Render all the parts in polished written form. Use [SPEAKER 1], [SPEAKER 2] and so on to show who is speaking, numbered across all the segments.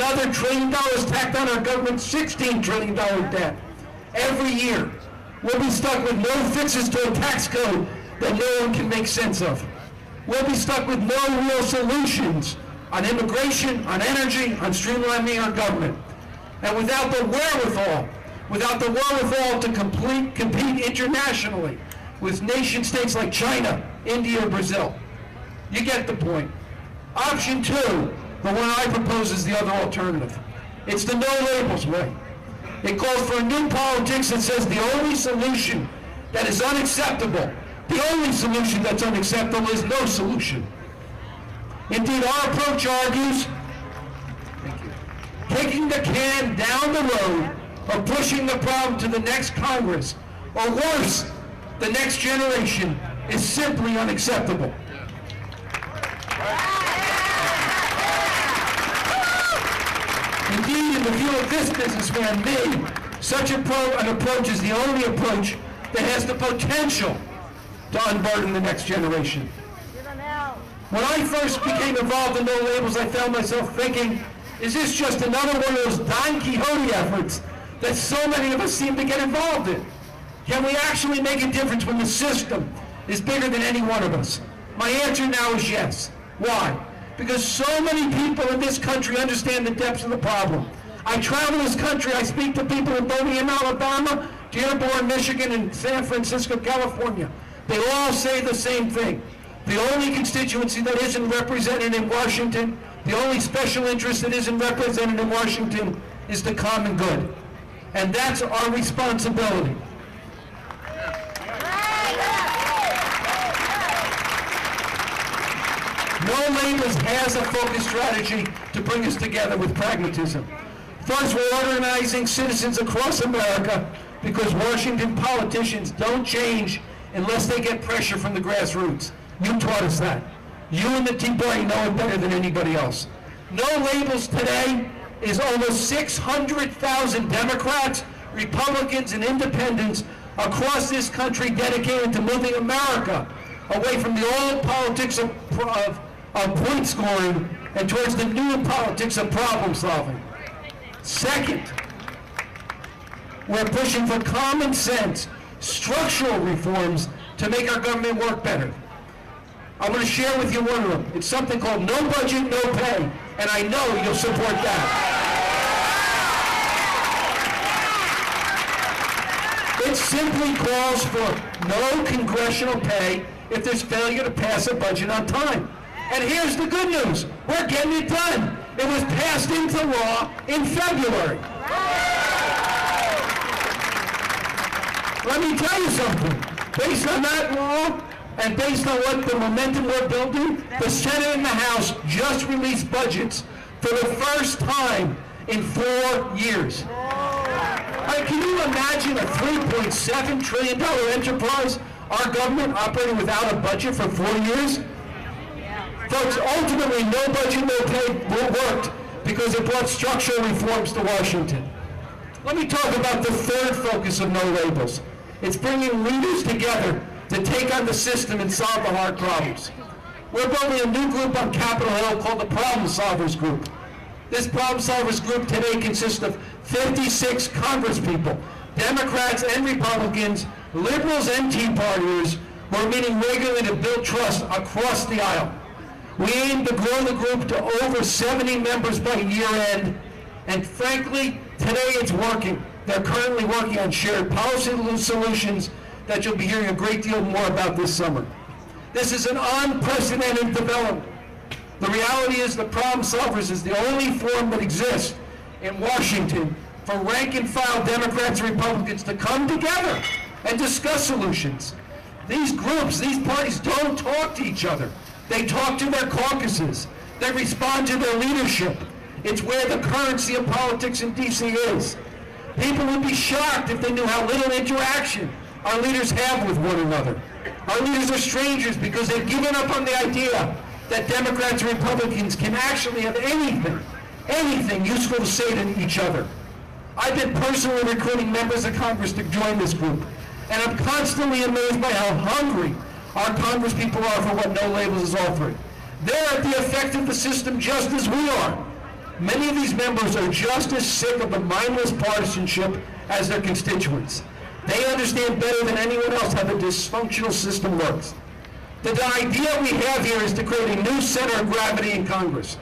[SPEAKER 1] another $1 trillion tacked on our government's $16 trillion debt every year. We'll be stuck with no fixes to a tax code that no one can make sense of. We'll be stuck with no real solutions on immigration, on energy, on streamlining our government. And without the wherewithal to compete internationally with nation states like China, India, or Brazil. You get the point. Option two, the one I propose, is the other alternative. It's the no labels way. It calls for a new politics that says the only solution that is unacceptable, the only solution that's unacceptable is no solution. Indeed, our approach argues kicking the can down the road or pushing the problem to the next Congress, or worse, the next generation, is simply unacceptable. Indeed, in the view of this businessman, me, such an approach is the only approach that has the potential to unburden the next generation. When I first became involved in No Labels, I found myself thinking, is this just another one of those Don Quixote efforts that so many of us seem to get involved in? Can we actually make a difference when the system is bigger than any one of us? My answer now is yes. Why? Because so many people in this country understand the depths of the problem. I travel this country, I speak to people in Birmingham, Alabama, Dearborn, Michigan, and San Francisco, California. They all say the same thing. The only constituency that isn't represented in Washington, the only special interest that isn't represented in Washington is the common good. And that's our responsibility. No Labels has a focused strategy to bring us together with pragmatism. First, we're organizing citizens across America because Washington politicians don't change unless they get pressure from the grassroots. You taught us that. You and the Tea Party know it better than anybody else. No Labels today is almost 600,000 Democrats, Republicans, and independents across this country dedicated to moving America away from the old politics of point scoring and towards the new politics of problem solving. Second, we're pushing for common sense, structural reforms to make our government work better. I'm going to share with you one of them. It's something called no budget, no pay, and I know you'll support that. It simply calls for no congressional pay if there's failure to pass a budget on time. And here's the good news. We're getting it done. It was passed into law in February. Let me tell you something. Based on that law, and based on what the momentum we're building, the Senate and the House just released budgets for the first time in 4 years. Can you imagine a $3.7 trillion enterprise, our government operating without a budget for 4 years? Folks, ultimately, no budget, no pay worked because it brought structural reforms to Washington. Let me talk about the third focus of No Labels. It's bringing leaders together to take on the system and solve the hard problems. We're building a new group on Capitol Hill called the Problem Solvers Group. This Problem Solvers Group today consists of 56 congresspeople, Democrats and Republicans, liberals and Tea Partiers, who are meeting regularly to build trust across the aisle. We aim to grow the group to over 70 members by year end, and frankly, today it's working. They're currently working on shared policy solutions that you'll be hearing a great deal more about this summer. This is an unprecedented development. The reality is the Problem Solvers is the only forum that exists in Washington for rank and file Democrats and Republicans to come together and discuss solutions. These groups, these parties don't talk to each other. They talk to their caucuses. They respond to their leadership. It's where the currency of politics in D.C. is. People would be shocked if they knew how little interaction our leaders have with one another. Our leaders are strangers because they've given up on the idea that Democrats and Republicans can actually have anything useful to say to each other. I've been personally recruiting members of Congress to join this group, and I'm constantly amazed by how hungry our congresspeople are for what No Labels is offering. They're at the effect of the system just as we are. Many of these members are just as sick of the mindless partisanship as their constituents. They understand better than anyone else how the dysfunctional system works. The idea we have here is to create a new center of gravity in Congress.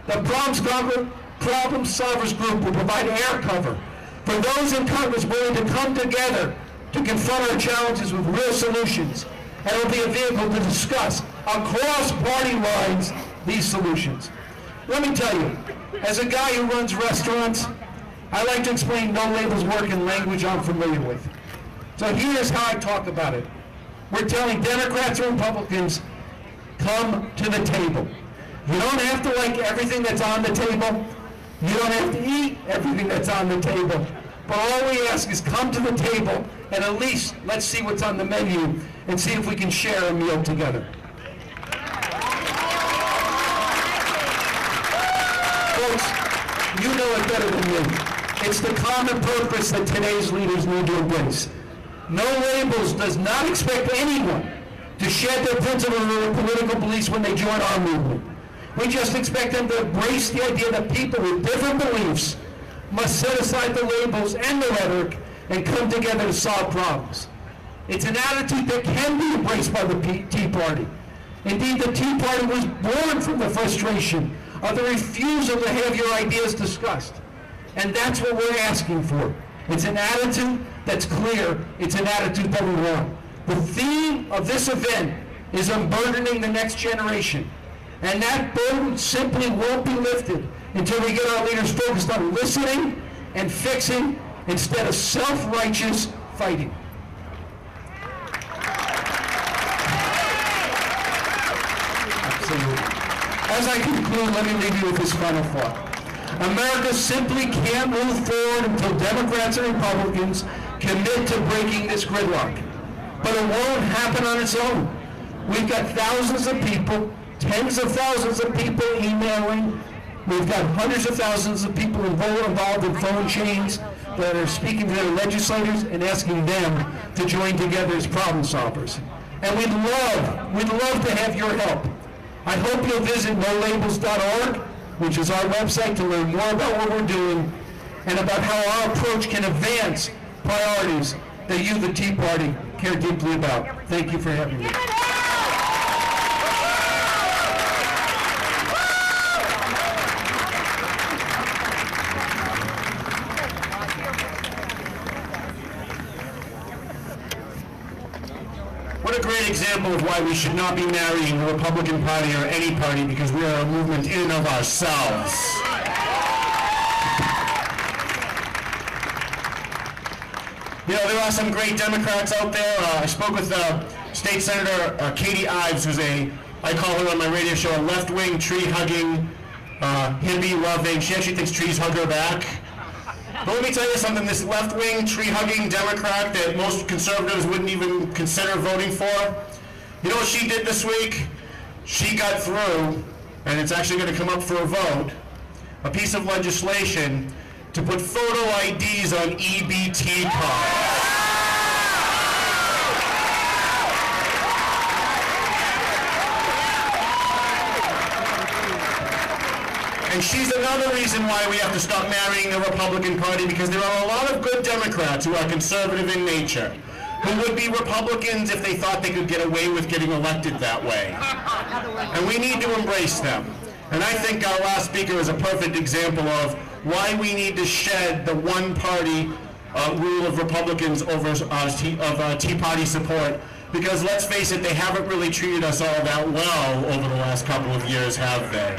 [SPEAKER 1] The Problem Solvers Group will provide air cover for those in Congress willing to come together to confront our challenges with real solutions, and it will be a vehicle to discuss across party lines these solutions. Let me tell you, as a guy who runs restaurants, I like to explain no labels work in language I'm familiar with. So here's how I talk about it. We're telling Democrats and Republicans, come to the table. You don't have to like everything that's on the table. You don't have to eat everything that's on the table. But all we ask is come to the table and at least let's see what's on the menu and see if we can share a meal together. Folks, you know it better than me. It's the common purpose that today's leaders need to embrace. No Labels does not expect anyone to shed their principles or political beliefs when they join our movement. We just expect them to embrace the idea that people with different beliefs must set aside the labels and the rhetoric and come together to solve problems. It's an attitude that can be embraced by the Tea Party. Indeed, the Tea Party was born from the frustration of the refusal to have your ideas discussed. And that's what we're asking for. It's an attitude that's clear. It's an attitude that we want. The theme of this event is unburdening the next generation. And that burden simply won't be lifted until we get our leaders focused on listening and fixing instead of self-righteous fighting. Absolutely. As I conclude, let me leave you with this final thought. America simply can't move forward until Democrats and Republicans commit to breaking this gridlock. But it won't happen on its own. We've got thousands of people, tens of thousands of people emailing. We've got hundreds of thousands of people involved in phone chains that are speaking to their legislators and asking them to join together as problem solvers. And we'd love to have your help. I hope you'll visit nolabels.org, which is our website, to learn more about what we're doing and about how our approach can advance priorities that you, the Tea Party, care deeply about. Thank you for having me.
[SPEAKER 2] What a great example of why we should not be marrying the Republican Party or any party, because we are a movement in and of ourselves. You know, there are some great Democrats out there. I spoke with State Senator Katie Ives, who's I call her on my radio show, a left-wing, tree-hugging, hippie-loving. She actually thinks trees hug her back. But let me tell you something, this left-wing, tree-hugging Democrat that most conservatives wouldn't even consider voting for, you know what she did this week? She got through, and it's actually going to come up for a vote, a piece of legislation to put photo IDs on EBT cards. And she's another reason why we have to stop marrying the Republican Party, because there are a lot of good Democrats who are conservative in nature, who would be Republicans if they thought they could get away with getting elected that way. And we need to embrace them. And I think our last speaker is a perfect example of why we need to shed the one-party rule of Republicans over Tea Party support. Because let's face it, they haven't really treated us all that well over the last couple of years, have they?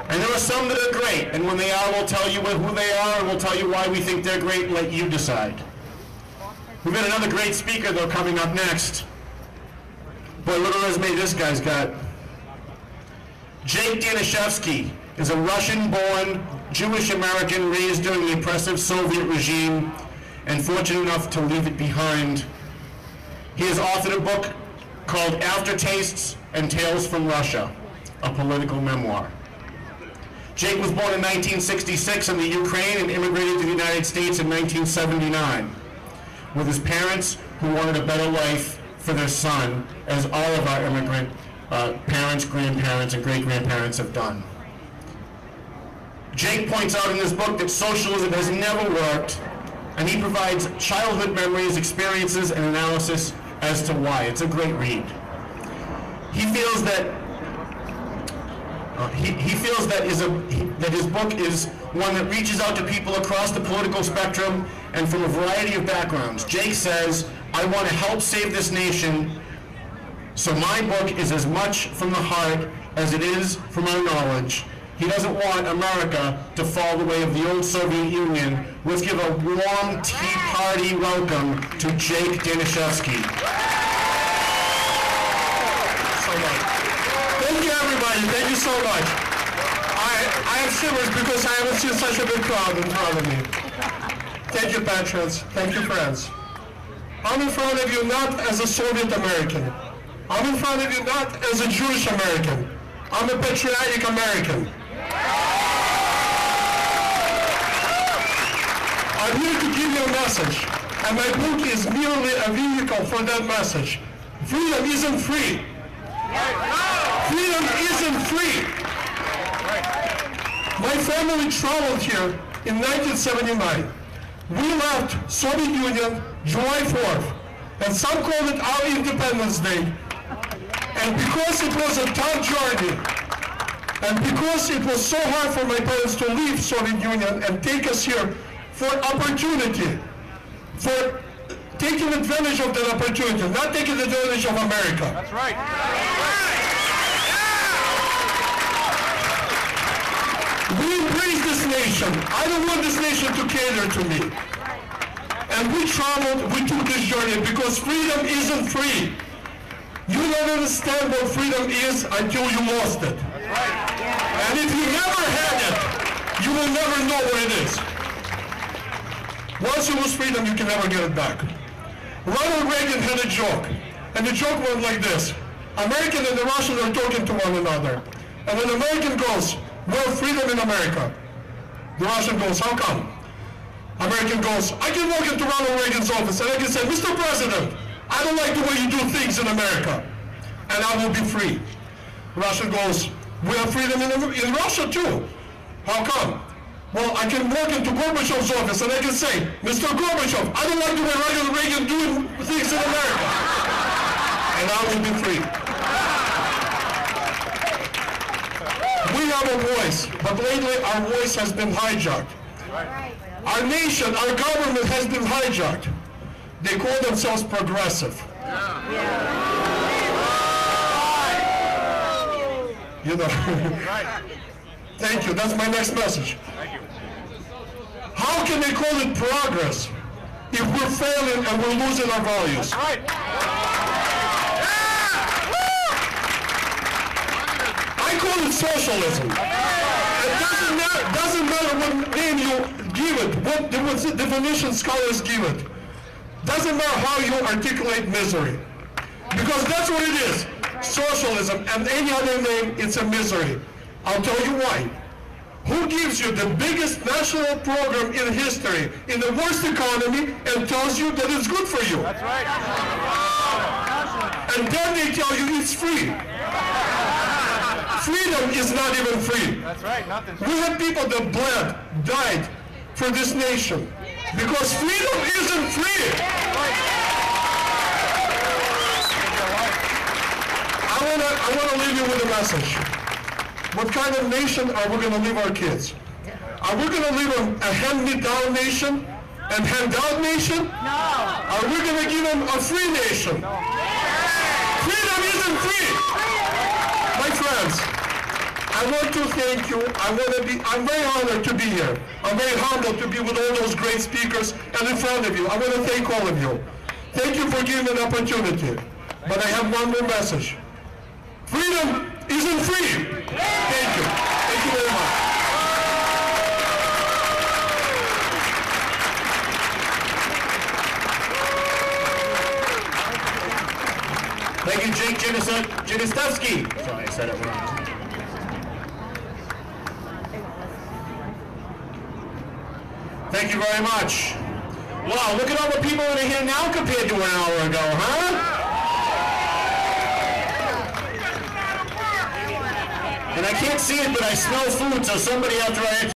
[SPEAKER 2] And there are some that are great, and when they are, we'll tell you who they are, and we'll tell you why we think they're great, and let you decide. We've got another great speaker, though, coming up next. Boy, what a resume this guy's got. Jake Danishevsky is a Russian-born Jewish American raised during the oppressive Soviet regime and fortunate enough to leave it behind. He has authored a book called Aftertastes and Tales from Russia, a political memoir. Jake was born in 1966 in the Ukraine and immigrated to the United States in 1979 with his parents, who wanted a better life for their son, as all of our immigrant parents, grandparents, and great-grandparents have done. Jake points out in this book that socialism has never worked, and he provides childhood memories, experiences, and analysis as to why. It's a great read. He feels that that his book is one that reaches out to people across the political spectrum and from a variety of backgrounds. Jake says, "I want to help save this nation, so my book is as much from the heart as it is from our knowledge." He doesn't want America to fall the way of the old Soviet Union. Let's give a warm Tea Party welcome to Jake Danishevsky.
[SPEAKER 3] Thank you, everybody. Thank you so much. I have shivers because I haven't seen such a big crowd in front of me. Thank you, patrons. Thank you, friends. I'm in front of you not as a Soviet American. I'm in front of you not as a Jewish American. I'm a patriotic American. I'm here to give you a message, and my book is merely a vehicle for that message. Freedom isn't free. Freedom isn't free. My family traveled here in 1979. We left Soviet Union July 4th, and some call it our Independence Day. And because it was a tough journey, and because it was so hard for my parents to leave Soviet Union and take us here for opportunity, for taking advantage of that opportunity, not taking advantage of America.
[SPEAKER 4] That's right.
[SPEAKER 3] We embrace this nation. I don't want this nation to cater to me. And we traveled, we took this journey because freedom isn't free. You don't understand what freedom is until you lost it. And if you never had it, you will never know what it is. Once you lose freedom, you can never get it back. Ronald Reagan had a joke, and the joke went like this. American and the Russian are talking to one another. And an American goes, "Well, freedom in America." The Russian goes, "How come?" American goes, "I can walk into Ronald Reagan's office and I can say, Mr. President, I don't like the way you do things in America, and I will be free." Russian goes, "We have freedom in Russia too. How come?" "Well, I can walk into Gorbachev's office and I can say, Mr. Gorbachev, I don't like the way Ronald Reagan doing things in America, and I will be free." We have a voice, but lately our voice has been hijacked. Our nation, our government has been hijacked. They call themselves progressive. You know. Thank you. That's my next message. How can they call it progress if we're failing and we're losing our values? I call it socialism. It doesn't matter what name you give it, what definition scholars give it. Doesn't matter how you articulate misery. Because that's what it is. Socialism, and any other name, it's a misery. I'll tell you why. Who gives you the biggest national program in history, in the worst economy, and tells you that it's good for you?
[SPEAKER 4] That's right.
[SPEAKER 3] And then they tell you it's free. Freedom is not even free.
[SPEAKER 4] That's right. Nothing's
[SPEAKER 3] We have people that bled, died for this nation. Because freedom isn't free. I want to leave you with a message. What kind of nation are we going to leave our kids? Are we going to leave them a hand-me-down nation and hand-out nation? No. Are we going to give them a free nation? No. Freedom isn't free. My friends, I want to thank you. I'm very honored to be here. I'm very humbled to be with all those great speakers and in front of you. I want to thank all of you. Thank you for giving me an opportunity. But I have one more message. Freedom isn't free. Thank you. Thank you very much.
[SPEAKER 2] Thank you, Jake Janistowski. Sorry, I said it wrong. Thank you very much. Wow, look at all the people that are here now compared to an hour ago, huh? And I can't see it, but I smell food, so somebody after I